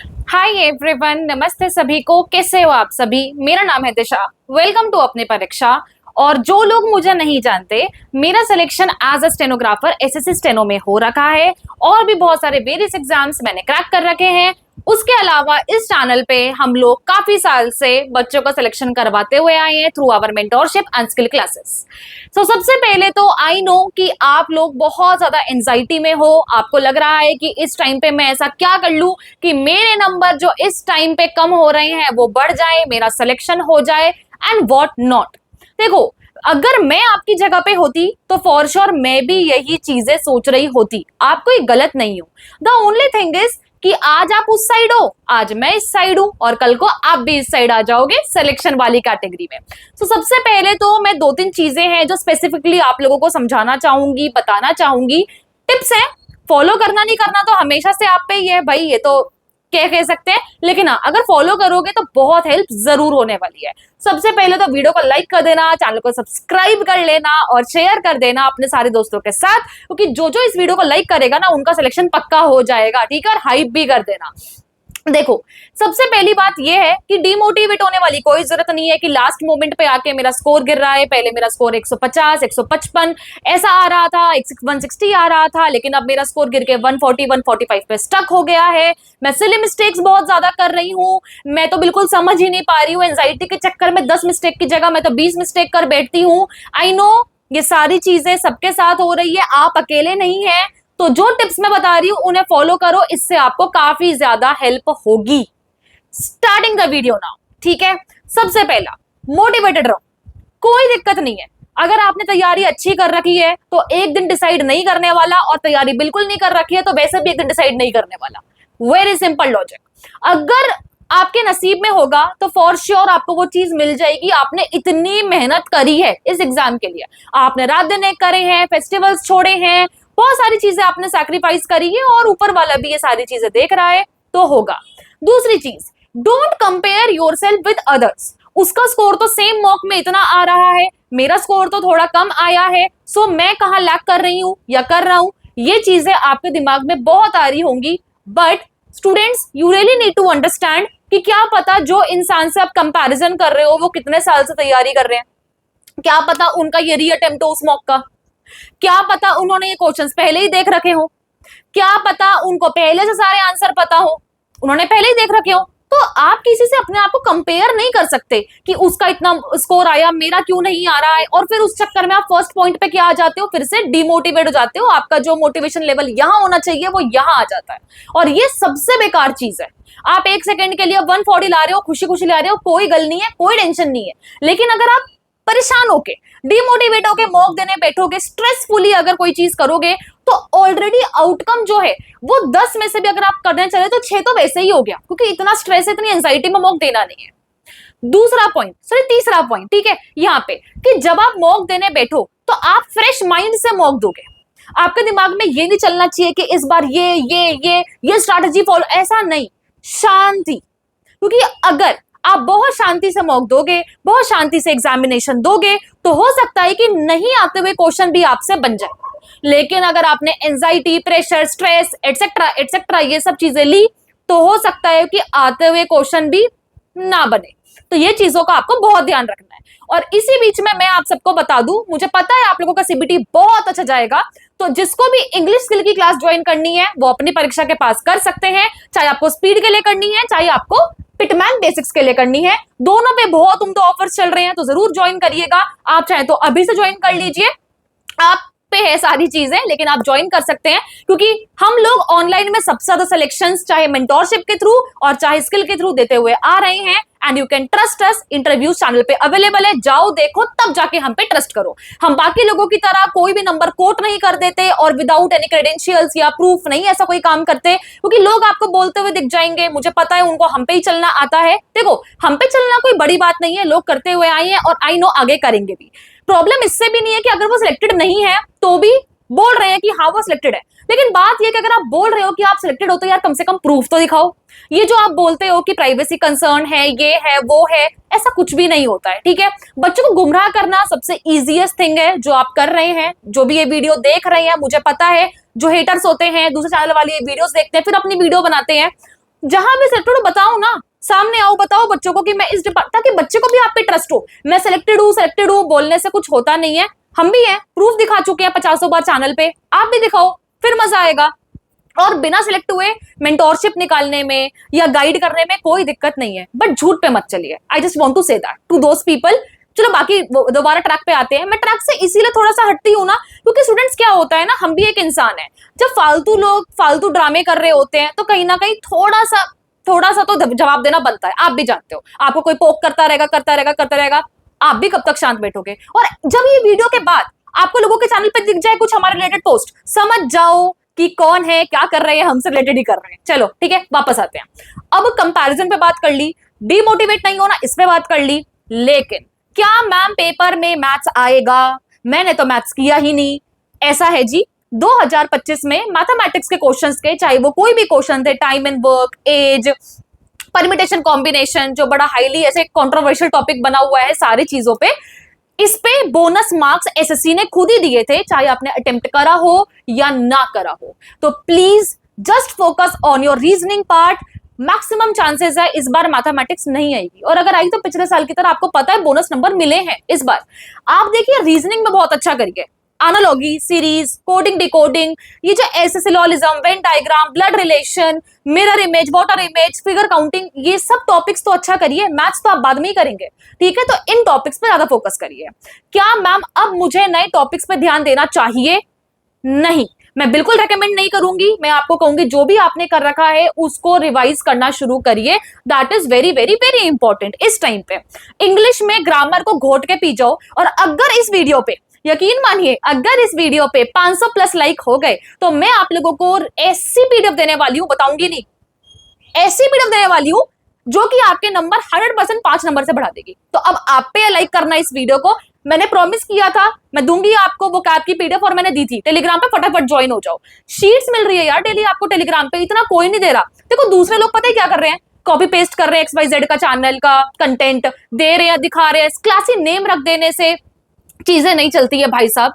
Hi everyone, नमस्ते सभी को। कैसे हो आप सभी? मेरा नाम है दिशा। वेलकम टू अपनी परीक्षा। और जो लोग मुझे नहीं जानते, मेरा selection as a stenographer SSC steno में हो रखा है और भी बहुत सारे वेरियस एग्जाम्स मैंने क्रैक कर रखे हैं। उसके अलावा इस चैनल पे हम लोग काफी साल से बच्चों का सिलेक्शन करवाते हुए आए हैं through our mentorship and skill classes. So सबसे पहले तो आई नो कि आप लोग बहुत ज्यादा एंजाइटी में हो। आपको लग रहा है कि इस टाइम पे मैं ऐसा क्या कर लूं कि मेरे नंबर जो इस टाइम पे कम हो रहे हैं वो बढ़ जाए, मेरा सिलेक्शन हो जाए एंड व्हाट नॉट। देखो, अगर मैं आपकी जगह पे होती तो फॉर श्योर मैं भी यही चीजें सोच रही होती। आप कोई गलत नहीं हो। द ओनली थिंग इज कि आज आप उस साइड हो, आज मैं इस साइड हूं और कल को आप भी इस साइड आ जाओगे सिलेक्शन वाली कैटेगरी में। तो सबसे पहले तो मैं दो तीन चीजें हैं जो स्पेसिफिकली आप लोगों को समझाना चाहूंगी, बताना चाहूंगी। टिप्स है, फॉलो करना नहीं करना तो हमेशा से आप पे ही है भाई, ये तो क्या कह सकते हैं। लेकिन हाँ, अगर फॉलो करोगे तो बहुत हेल्प जरूर होने वाली है। सबसे पहले तो वीडियो को लाइक कर देना, चैनल को सब्सक्राइब कर लेना और शेयर कर देना अपने सारे दोस्तों के साथ, क्योंकि जो जो इस वीडियो को लाइक करेगा ना उनका सिलेक्शन पक्का हो जाएगा। ठीक है, और हाइप भी कर देना। देखो, सबसे पहली बात यह है कि डिमोटिवेट होने वाली कोई जरूरत नहीं है कि लास्ट मोमेंट पे आके मेरा स्कोर गिर रहा है। पहले मेरा स्कोर 150 155 ऐसा आ रहा था, 160 आ रहा था, लेकिन अब मेरा स्कोर गिर के 140 145 पे स्टक हो गया है। मैं सिली मिस्टेक्स बहुत ज्यादा कर रही हूँ। मैं तो बिल्कुल समझ ही नहीं पा रही हूँ। एंजाइटी के चक्कर में 10 मिस्टेक की जगह मैं तो 20 मिस्टेक कर बैठती हूँ। आई नो ये सारी चीजें सबके साथ हो रही है, आप अकेले नहीं है। तो जो टिप्स मैं बता रही हूं उन्हें फॉलो करो, इससे आपको काफी ज्यादा हेल्प होगी। Starting the video now. ठीक है, सबसे पहला, मोटिवेटेड रहो। कोई दिक्कत नहीं है। अगर आपने तैयारी अच्छी कर रखी है तो एक दिन डिसाइड नहीं करने वाला, और तैयारी बिल्कुल नहीं कर रखी है तो वैसे भी एक दिन डिसाइड नहीं करने वाला। Very simple logic. अगर आपके नसीब में होगा तो फॉर श्योर आपको वो चीज मिल जाएगी। आपने इतनी मेहनत करी है इस एग्जाम के लिए, आपने रात दिन एक करे हैं, फेस्टिवल्स छोड़े हैं, बहुत सारी चीजें आपने सैक्रिफाइस करी है और ऊपर वाला भी ये सारी चीजें देख रहा है तो होगा। दूसरी चीज, don't compare yourself with others. उसका स्कोर तो सेम मॉक में इतना आ रहा है, मेरा स्कोर तो थोड़ा कम आया है, सो मैं कहां लैक कर रही हूं या कर रहा हूं, ये चीजें आपके दिमाग में बहुत आ रही होंगी। But students, you really need to understand कि क्या पता जो इंसान से आप कंपैरिजन कर रहे हो वो कितने साल से तैयारी कर रहे हैं। क्या पता उनका ये री अटेम्प्ट हो उस मॉक का। क्या पता उन्होंने ये क्वेश्चंस पहले ही देख रखे हो। क्या पता उनको पहले से सारे आंसर पता हो, उन्होंने पहले ही देख रखे हो। तो आप किसी से अपने आप को कंपेयर नहीं कर सकते कि उसका इतना स्कोर आया, मेरा क्यों नहीं आ रहा है, और फिर उस चक्कर में आप फर्स्ट पॉइंट पे क्या आ जाते हो, फिर से डिमोटिवेट हो जाते हो। आपका जो मोटिवेशन लेवल यहां होना चाहिए वो यहां आ जाता है, और ये सबसे बेकार चीज है। आप एक सेकंड के लिए 140 ला रहे हो, खुशी खुशी ला रहे हो, कोई गल नहीं है, कोई टेंशन नहीं है। लेकिन अगर आप परेशान होके, डिमोटिवेट होके मॉक देने बैठोगे, स्ट्रेसफुली अगर कोई चीज करोगे, तो ऑलरेडी आउटकम जो है वो 10 में से भी अगर आप करने चले तो 6 तो वैसे ही हो गया, क्योंकि इतना स्ट्रेस, इतनी एंजाइटी में मॉक देना नहीं है। दूसरा पॉइंट, सॉरी तीसरा पॉइंट, ठीक है, यहाँ पे कि जब आप मॉक देने बैठो तो आप फ्रेश माइंड से मॉक दोगे। आपके दिमाग में ये नहीं चलना चाहिए कि इस बार ये स्ट्रैटेजी फॉलो, ऐसा नहीं। शांति, क्योंकि अगर आप बहुत शांति से मॉक दोगे, बहुत शांति से एग्जामिनेशन दोगे, तो हो सकता है कि नहीं आते हुए क्वेश्चन भी आपसे बन जाए। लेकिन अगर आपने anxiety, pressure, stress etcetera etcetera ये सब चीजें ली, तो हो सकता है कि आते हुए क्वेश्चन भी ना बने। तो ये चीजों का आपको बहुत ध्यान रखना है। और इसी बीच में मैं आप सबको बता दूं, मुझे पता है आप लोगों का सीबीटी बहुत अच्छा जाएगा, तो जिसको भी इंग्लिश स्किल की क्लास ज्वाइन करनी है वो अपनी परीक्षा के पास कर सकते हैं। चाहे आपको स्पीड के लिए करनी है, चाहे आपको पिटमैन बेसिक्स के लिए करनी है, दोनों पे बहुत उम्दा ऑफर्स चल रहे हैं, तो जरूर ज्वाइन करिएगा। आप चाहे तो अभी से ज्वाइन कर लीजिए, आप पे है सारी चीजें, लेकिन आप ज्वाइन कर सकते हैं, क्योंकि हम लोग ऑनलाइन में सबसे ज्यादा सिलेक्शंस चाहे मेंटोरशिप के थ्रू और चाहे स्किल के थ्रू देते हुए आ रहे हैं। And you can trust us, interviews channel पे अवेलेबल है, जाओ देखो तब जाके हम पे ट्रस्ट करो। हम बाकी लोगों की तरह कोई भी नंबर कोट नहीं कर देते और विदाउट एनी क्रेडेंशियल्स या प्रूफ नहीं ऐसा कोई काम करते, क्योंकि लोग आपको बोलते हुए दिख जाएंगे, मुझे पता है उनको हम पे ही चलना आता है। देखो, हम पे चलना कोई बड़ी बात नहीं है, लोग करते हुए आए हैं और आई नो आगे करेंगे भी। प्रॉब्लम इससे भी नहीं है कि अगर वो सिलेक्टेड नहीं है तो भी बोल रहे हैं कि हाँ वो सिलेक्टेड है, लेकिन बात ये कि अगर आप बोल रहे हो कि आप सिलेक्टेड हो तो यार कम से कम प्रूफ तो दिखाओ। ये जो आप बोलते हो कि प्राइवेसी कंसर्न है, ये है वो है, ऐसा कुछ भी नहीं होता है। ठीक है, बच्चों को गुमराह करना सबसे इजीएस्ट थिंग है जो आप कर रहे हैं। जो भी ये वीडियो देख रहे हैं, मुझे पता है जो हेटर्स होते हैं दूसरे चैनल वाली वीडियोस देखते हैं फिर अपनी वीडियो बनाते हैं, जहां भी सिलेक्टेड हो बताओ ना, सामने आओ, बताओ बच्चों को कि मैं इस ताकि बच्चे को भी आप पे ट्रस्ट हो। मैं सिलेक्टेड हूं बोलने से कुछ होता नहीं है। हम भी हैं, प्रूफ दिखा चुके हैं 50 बार चैनल पे, आप भी दिखाओ, फिर मजा आएगा। और बिना सिलेक्ट हुए मेंटोरशिप निकालने में या गाइड करने में कोई दिक्कत नहीं है, बट झूठ पे मत चलिए। I just want to say that to those people. चलो बाकी दोबारा ट्रैक पे आते हैं। मैं ट्रैक से इसीलिए थोड़ा सा हटती हूँ ना, क्योंकि स्टूडेंट्स क्या होता है ना, हम भी एक इंसान है। जब फालतू लोग फालतू ड्रामे कर रहे होते हैं तो कहीं ना कहीं थोड़ा सा तो जवाब देना बनता है। आप भी जानते हो, आपको कोई पोक करता रहेगा, आप भी कब तक शांत बैठोगे। और जब ये वीडियो के बाद आपको लोगों के चैनल पे दिख जाए कुछ हमारे रिलेटेड पोस्ट, समझ जाओ कि कौन है, क्या कर रहे हैं, हमसे रिलेटेड ही कर रहे हैं। चलो ठीक है, वापस आते हैं। अब कंपैरिजन पे बात कर ली, डिमोटिवेट नहीं होना इस पे बात कर ली, लेकिन क्या मैम पेपर में मैथ्स आएगा? मैंने तो मैथ्स किया ही नहीं। ऐसा है जी, 2025 में मैथमेटिक्स के क्वेश्चंस के, चाहे वो कोई भी क्वेश्चन थे, time and work, age, permutation combination, जो बड़ा हाईली ऐसे कंट्रोवर्शियल टॉपिक बना हुआ है सारी चीजों पे, इस पे बोनस मार्क्स एसएससी ने खुद ही दिए थे, चाहे आपने अटेम्प्ट करा हो या ना करा हो। तो please just focus on your reasoning part. Maximum chances है इस बार मैथमेटिक्स नहीं आएगी, और अगर आई तो पिछले साल की तरह आपको पता है बोनस नंबर मिले हैं इस बार। आप देखिए रीजनिंग में बहुत अच्छा करिए, एनालॉजी, सीरीज, कोडिंग, डिकोडिंग, ये जो syllogism, Venn diagram, blood relation, mirror image, water image, figure counting, ये सब टॉपिक्स तो अच्छा करिए। मैथ्स तो आप बाद में ही करेंगे, ठीक है? तो इन टॉपिक्स पे ज्यादा फोकस करिए। क्या मैम अब मुझे नए टॉपिक्स पे ध्यान देना चाहिए? नहीं, मैं बिल्कुल रेकमेंड नहीं करूंगी। मैं आपको कहूंगी जो भी आपने कर रखा है उसको रिवाइज करना शुरू करिए। That is very very very important इस टाइम पे। इंग्लिश में ग्रामर को घोट के पी जाओ। और अगर इस वीडियो पे, यकीन मानिए, अगर इस वीडियो पे 500 प्लस लाइक हो गए तो मैं आप लोगों को ऐसी पीडीएफ देने वाली हूं, बताऊंगी नहीं, ऐसी पीडीएफ देने वाली हूं जो कि आपके नंबर 100% 5 नंबर से बढ़ा देगी। तो अब आप पे लाइक करना इस वीडियो को। मैंने प्रॉमिस किया था मैं दूंगी आपको वो कैप की पीडीएफ, और मैंने दी थी। टेलीग्राम पे फटाफट ज्वाइन हो जाओ। शीट्स मिल रही है यार डेली आपको टेलीग्राम पे, इतना कोई नहीं दे रहा। देखो दूसरे लोग पता है क्या कर रहे हैं, कॉपी पेस्ट कर रहे हैं XYZ का चैनल का कंटेंट, दे रहे हैं, दिखा रहे हैं। क्लासी नेम रख देने से चीजें नहीं चलती है भाई साहब।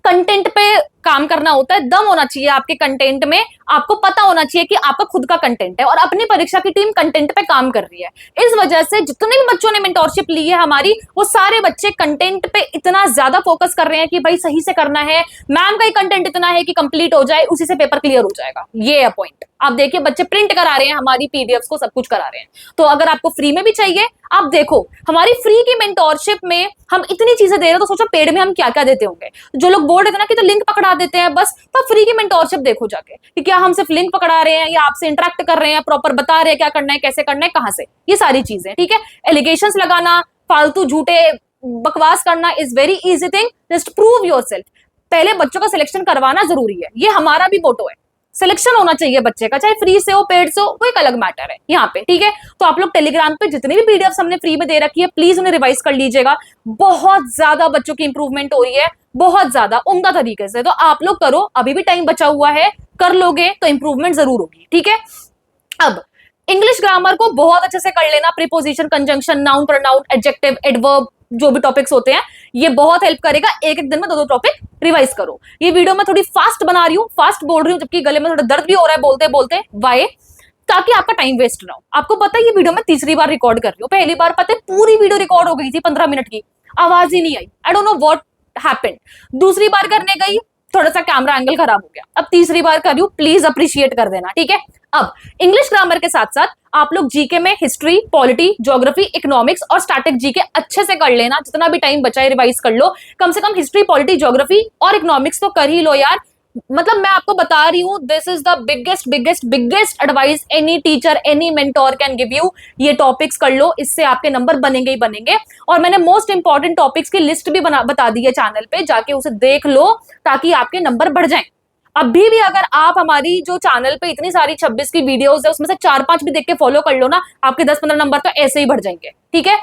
कंटेंट पे काम करना होता है, दम होना चाहिए आपके कंटेंट में। आपको पता होना चाहिए कि आपका खुद का कंटेंट है, और अपनी परीक्षा की टीम कंटेंट पे काम कर रही है। इस वजह से जितने भी बच्चों ने मेंटोरशिप ली है हमारी, वो सारे बच्चे कंटेंट पे इतना ज्यादा फोकस कर रहे हैं कि भाई सही से करना है। मैम का ही कंटेंट इतना है कि कंप्लीट हो जाए, उसी से पेपर क्लियर हो जाएगा। ये है पॉइंट। आप देखिए बच्चे प्रिंट करा रहे हैं हमारी पीडीएफ्स को, सब कुछ करा रहे हैं। तो अगर आपको फ्री में भी चाहिए, आप देखो हमारी फ्री की मेंटोरशिप में हम इतनी चीजें दे रहे हैं, तो सोचो पेड में हम क्या क्या देते होंगे। जो लोग बोल रहे थे ना कि तो लिंक पकड़ा देते हैं बस, तो फ्री की मेंटोरशिप देखो जाके कि क्या हम सिर्फ लिंक पकड़ा रहे हैं या आपसे इंटरेक्ट कर रहे हैं, प्रॉपर बता रहे हैं क्या करना है, कैसे करना है, कहां से, ये सारी चीजें। ठीक है, एलिगेशंस लगाना, फालतू झूठे बकवास करना is very easy thing. Just prove yourself. पहले बच्चों का सिलेक्शन करवाना जरूरी है, ये हमारा भी मोटो है। सिलेक्शन होना चाहिए बच्चे का, चाहे फ्री से हो पेड से हो, वो एक अलग मैटर है यहाँ पे। ठीक है, तो आप लोग टेलीग्राम पे जितनी भी पीडीएफ हमने फ्री में दे रखी है, प्लीज उन्हें रिवाइज कर लीजिएगा। बहुत ज्यादा बच्चों की इंप्रूवमेंट हो रही है, बहुत ज्यादा उम्दा तरीके से। तो आप लोग करो, अभी भी टाइम बचा हुआ है, कर लोगे तो इंप्रूवमेंट जरूर होगी। ठीक है, अब इंग्लिश ग्रामर को बहुत अच्छे से कर लेना। Preposition, conjunction, noun, pronoun, adjective, adverb, जो भी टॉपिक्स होते हैं, ये बहुत हेल्प करेगा। एक एक दिन में 2-2 टॉपिक रिवाइज करो। ये वीडियो मैं थोड़ी फास्ट बना रही हूँ, फास्ट बोल रही हूँ, जबकि गले में थोड़ा दर्द भी हो रहा है बोलते बोलते। वाई? ताकि आपका टाइम वेस्ट ना हो। आपको पता है ये वीडियो मैं तीसरी बार रिकॉर्ड कर रही हूँ। पहली बार पता है पूरी वीडियो रिकॉर्ड हो गई थी 15 मिनट की, आवाज ही नहीं आई। I don't know what happened. दूसरी बार करने गई, थोड़ा सा कैमरा एंगल खराब हो गया। अब तीसरी बार कर रही हूँ, प्लीज अप्रिशिएट कर देना। ठीक है, अब इंग्लिश ग्रामर के साथ साथ आप लोग जीके में हिस्ट्री, पॉलिटी, ज्योग्राफी, इकोनॉमिक्स और स्टैटिक जीके अच्छे से कर लेना। जितना भी टाइम बचा है रिवाइज कर लो। कम से कम हिस्ट्री, पॉलिटी, ज्योग्राफी और इकोनॉमिक्स तो कर ही लो यार। मतलब मैं आपको बता रही हूँ, this is the biggest biggest biggest advice any teacher, any mentor can give you. ये टॉपिक्स कर लो, इससे आपके नंबर बनेंगे ही बनेंगे। और मैंने मोस्ट इंपॉर्टेंट टॉपिक्स की लिस्ट भी बता दी है चैनल पे, जाके उसे देख लो ताकि आपके नंबर बढ़ जाएं। अभी भी अगर आप हमारी जो चैनल पे इतनी सारी 26 की वीडियोस है, उसमें से 4-5 भी देख के फॉलो कर लो ना, आपके 10-15 नंबर तो ऐसे ही बढ़ जाएंगे। ठीक है,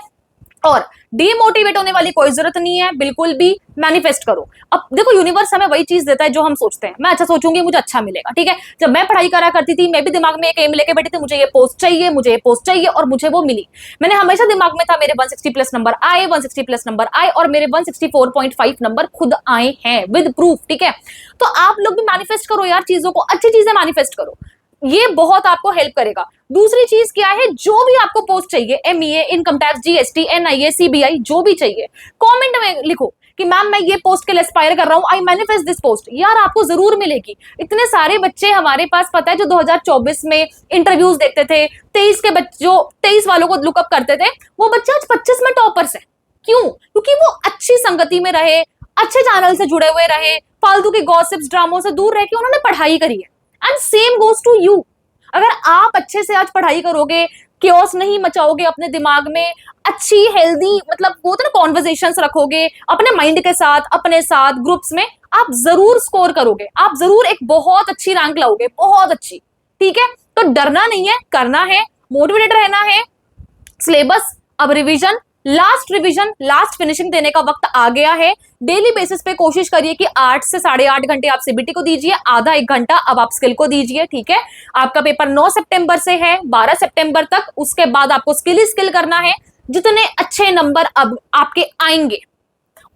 और डीमोटिवेट होने वाली कोई जरूरत नहीं है, बिल्कुल भी। मैनिफेस्ट करो। अब देखो यूनिवर्स हमें वही चीज देता है जो हम सोचते हैं। मैं अच्छा सोचूंगी मुझे अच्छा मिलेगा। ठीक है, जब मैं पढ़ाई करा करती थी, मैं भी दिमाग में एक एम लेके बैठी थी, मुझे ये पोस्ट चाहिए, मुझे ये पोस्ट चाहिए, और मुझे वो मिली। मैंने हमेशा दिमाग में था मेरे 160 प्लस नंबर आए, 160 प्लस नंबर आए, और मेरे 164.5 नंबर खुद आए हैं विद प्रूफ। ठीक है, तो आप लोग भी मैनिफेस्ट करो यार चीजों को, अच्छी चीजें मैनिफेस्ट करो। ये बहुत आपको हेल्प करेगा। दूसरी चीज क्या है, जो भी आपको पोस्ट चाहिए, MEA, income tax, GST, NIA, CBI, जो भी चाहिए, कमेंट में लिखो कि मैम मैं ये पोस्ट के लिए एस्पायर कर रहा हूं, आई मैनिफेस्ट दिस पोस्ट। यार आपको जरूर मिलेगी। इतने सारे बच्चे हमारे पास पता है जो 2024 में इंटरव्यूज देते थे, 23 के बच्चे जो 23 वालों को लुकअप करते थे, वो बच्चे आज 25 में टॉपर्स है। क्यों? क्योंकि वो अच्छी संगति में रहे, अच्छे चैनल से जुड़े हुए रहे, फालतू के गॉसिप्स, ड्रामों से दूर रह के उन्होंने पढ़ाई करी है। And same goes to you. अगर आप अच्छे से आज पढ़ाई करोगे, क्योस नहीं मचाओगे अपने दिमाग में, अच्छी हेल्दी मतलब वो तो ना कॉन्वर्सेशंस रखोगे अपने माइंड के साथ, अपने साथ ग्रुप्स में, आप जरूर स्कोर करोगे, आप जरूर एक बहुत अच्छी रैंक लाओगे, बहुत अच्छी। ठीक है, तो डरना नहीं है, करना है, मोटिवेटेड रहना है। सिलेबस अब रिवीजन, लास्ट फिनिशिंग देने का वक्त आ गया है। डेली बेसिस पे कोशिश करिए कि 8 से 8.5 घंटे आप सीबीटी को दीजिए, आधा 1 घंटा अब आप स्किल को दीजिए। ठीक है, आपका पेपर 9 सितंबर से है 12 सितंबर तक, उसके बाद आपको स्किल ही स्किल करना है। जितने अच्छे नंबर अब आपके आएंगे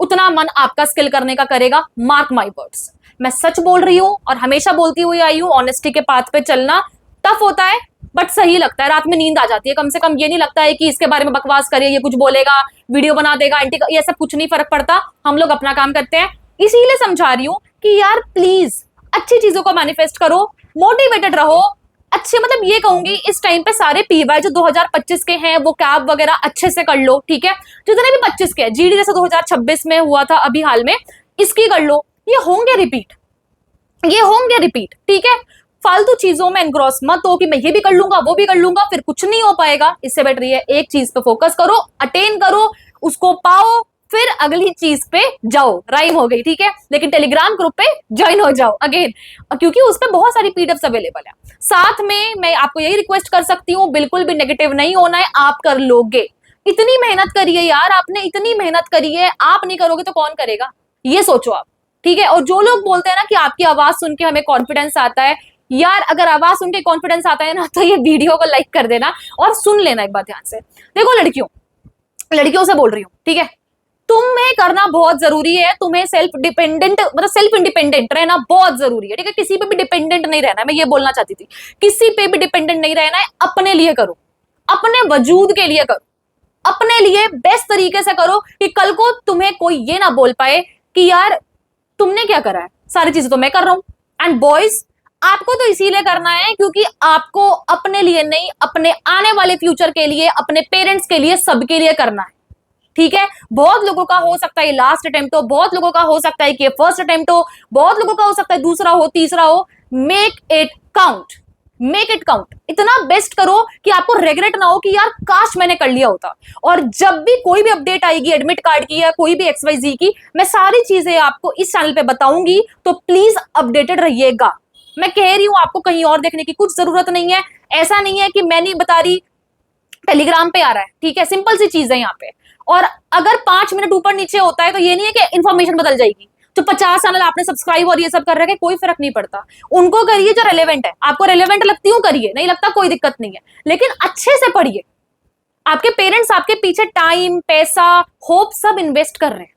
उतना मन आपका स्किल करने का करेगा। मार्क माई वर्ड्स, मैं सच बोल रही हूं और हमेशा बोलती हुई आई हूं। ऑनेस्टी के पाथ पे चलना टफ होता है बट सही लगता है, रात में नींद आ जाती है। कम से कम ये नहीं लगता है कि इसके बारे में बकवास करिए, ये कुछ बोलेगा, वीडियो बना देगा, एंटी, ये सब कुछ नहीं फर्क पड़ता। हम लोग अपना काम करते हैं। इसीलिए समझा रही हूं कि यार प्लीज अच्छी चीजों को मैनिफेस्ट करो, मोटिवेटेड रहो। अच्छे मतलब ये कहूंगी इस टाइम पे सारे पीवाई जो 2025 के हैं वो कैब वगैरह अच्छे से कर लो। ठीक है, जितने भी 25 के जीडी जैसे 2026 में हुआ था अभी हाल में, इसकी कर लो। ये होंगे रिपीट। ठीक है, फालतू चीजों में एनग्रॉस मत हो कि मैं ये भी कर लूंगा वो भी कर लूंगा, फिर कुछ नहीं हो पाएगा। इससे बेटर है एक चीज पे फोकस करो, अटेन करो, उसको पाओ, फिर अगली चीज पे जाओ। राइम हो गई, ठीक है। लेकिन टेलीग्राम ग्रुप पे ज्वाइन हो जाओ अगेन, क्योंकि उस पे बहुत सारी पीडीएफ्स अवेलेबल है। साथ में मैं आपको यही रिक्वेस्ट कर सकती हूँ, बिल्कुल भी नेगेटिव नहीं होना है, आप कर लोगे। इतनी मेहनत करिए यार, आपने इतनी मेहनत करी है, आप नहीं करोगे तो कौन करेगा, ये सोचो आप। ठीक है, और जो लोग बोलते हैं ना कि आपकी आवाज सुन के हमें कॉन्फिडेंस आता है, यार अगर आवाज सुन के कॉन्फिडेंस आता है ना तो ये वीडियो को लाइक कर देना और सुन लेना एक बार ध्यान से। देखो लड़कियों से बोल रही हूँ, ठीक है, तुम्हें करना बहुत जरूरी है। तुम्हें सेल्फ इंडिपेंडेंट रहना बहुत जरूरी है। ठीक है, किसी पे भी डिपेंडेंट नहीं रहना है, मैं ये बोलना चाहती थी। किसी पे भी डिपेंडेंट नहीं रहना है, अपने लिए करो, अपने वजूद के लिए करो, अपने लिए बेस्ट तरीके से करो कि कल को तुम्हें कोई ये ना बोल पाए कि यार तुमने क्या करा है, सारी चीजें तो मैं कर रहा हूं। एंड बॉयज, आपको तो इसीलिए करना है क्योंकि आपको अपने लिए नहीं, अपने आने वाले फ्यूचर के लिए, अपने पेरेंट्स के लिए, सबके लिए करना है। ठीक है, बहुत लोगों का हो सकता है लास्ट अटेम्प्ट हो, बहुत लोगों का हो सकता है कि फर्स्ट अटेम्प्ट हो, बहुत लोगों का हो सकता है दूसरा हो, तीसरा हो। Make it count, make it count. इतना बेस्ट करो कि आपको रेग्रेट ना हो कि यार काश मैंने कर लिया होता। और जब भी कोई भी अपडेट आएगी एडमिट कार्ड की या कोई भी XYZ की, मैं सारी चीजें आपको इस चैनल पे बताऊंगी, तो प्लीज अपडेटेड रहिएगा। मैं कह रही हूं आपको कहीं और देखने की कुछ जरूरत नहीं है। ऐसा नहीं है कि मैं नहीं बता रही, टेलीग्राम पे आ रहा है। ठीक है, सिंपल सी चीज है यहाँ पे। और अगर 5 मिनट ऊपर नीचे होता है तो ये नहीं है कि इंफॉर्मेशन बदल जाएगी। तो 50 चैनल आपने सब्सक्राइब और ये सब कर रखे, कोई फर्क नहीं पड़ता। उनको करिए जो रेलेवेंट है, आपको रेलेवेंट लगती हूँ करिए, नहीं लगता कोई दिक्कत नहीं है, लेकिन अच्छे से पढ़िए। आपके पेरेंट्स आपके पीछे टाइम, पैसा, होप सब इन्वेस्ट कर रहे हैं।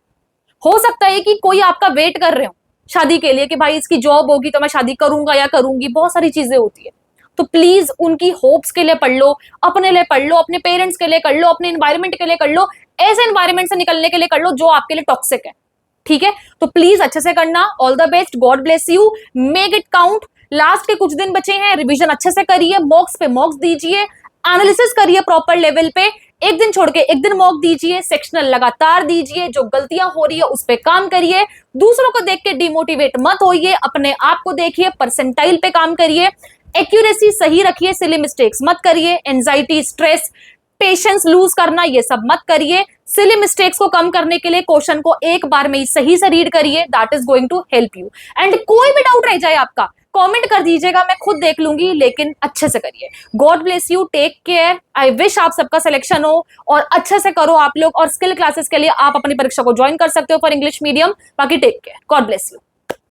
हो सकता है कि कोई आपका वेट कर रहे हो शादी के लिए कि भाई इसकी जॉब होगी तो मैं शादी करूंगा या करूंगी, बहुत सारी चीजें होती है। तो प्लीज उनकी होप्स के लिए पढ़ लो, अपने लिए पढ़ लो, अपने पेरेंट्स के लिए कर लो, अपने एनवायरमेंट के लिए कर लो, ऐसे एनवायरमेंट से निकलने के लिए कर लो जो आपके लिए टॉक्सिक है। ठीक है, तो प्लीज अच्छे से करना। All the best, God bless you, make it count. Last के कुछ दिन बचे हैं, रिवीजन अच्छे से करिए, मॉक्स पे मॉक्स दीजिए, एनालिसिस करिए प्रॉपर लेवल पे, एक दिन छोड़ के एक दिन मॉक दीजिए, सेक्शनल लगातार दीजिए, जो गलतियां हो रही है उस पे काम करिए, दूसरों को देख के डिमोटिवेट मत होइए, अपने आप को देखिए, परसेंटाइल पे काम करिए, एक्यूरेसी सही रखिए, सिली मिस्टेक्स मत करिए, एंजाइटी, स्ट्रेस, पेशेंस लूज करना ये सब मत करिए। सिली मिस्टेक्स को कम करने के लिए क्वेश्चन को एक बार में ही सही से रीड करिए, that is going to help you. And कोई भी डाउट रह जाए आपका, कमेंट कर दीजिएगा, मैं खुद देख लूंगी, लेकिन अच्छे से करिए। God bless you, take care. I wish आप सबका सिलेक्शन हो और अच्छे से करो आप लोग। और स्किल क्लासेस के लिए आप अपनी परीक्षा को ज्वाइन कर सकते हो फॉर इंग्लिश मीडियम। बाकी take care, God bless you.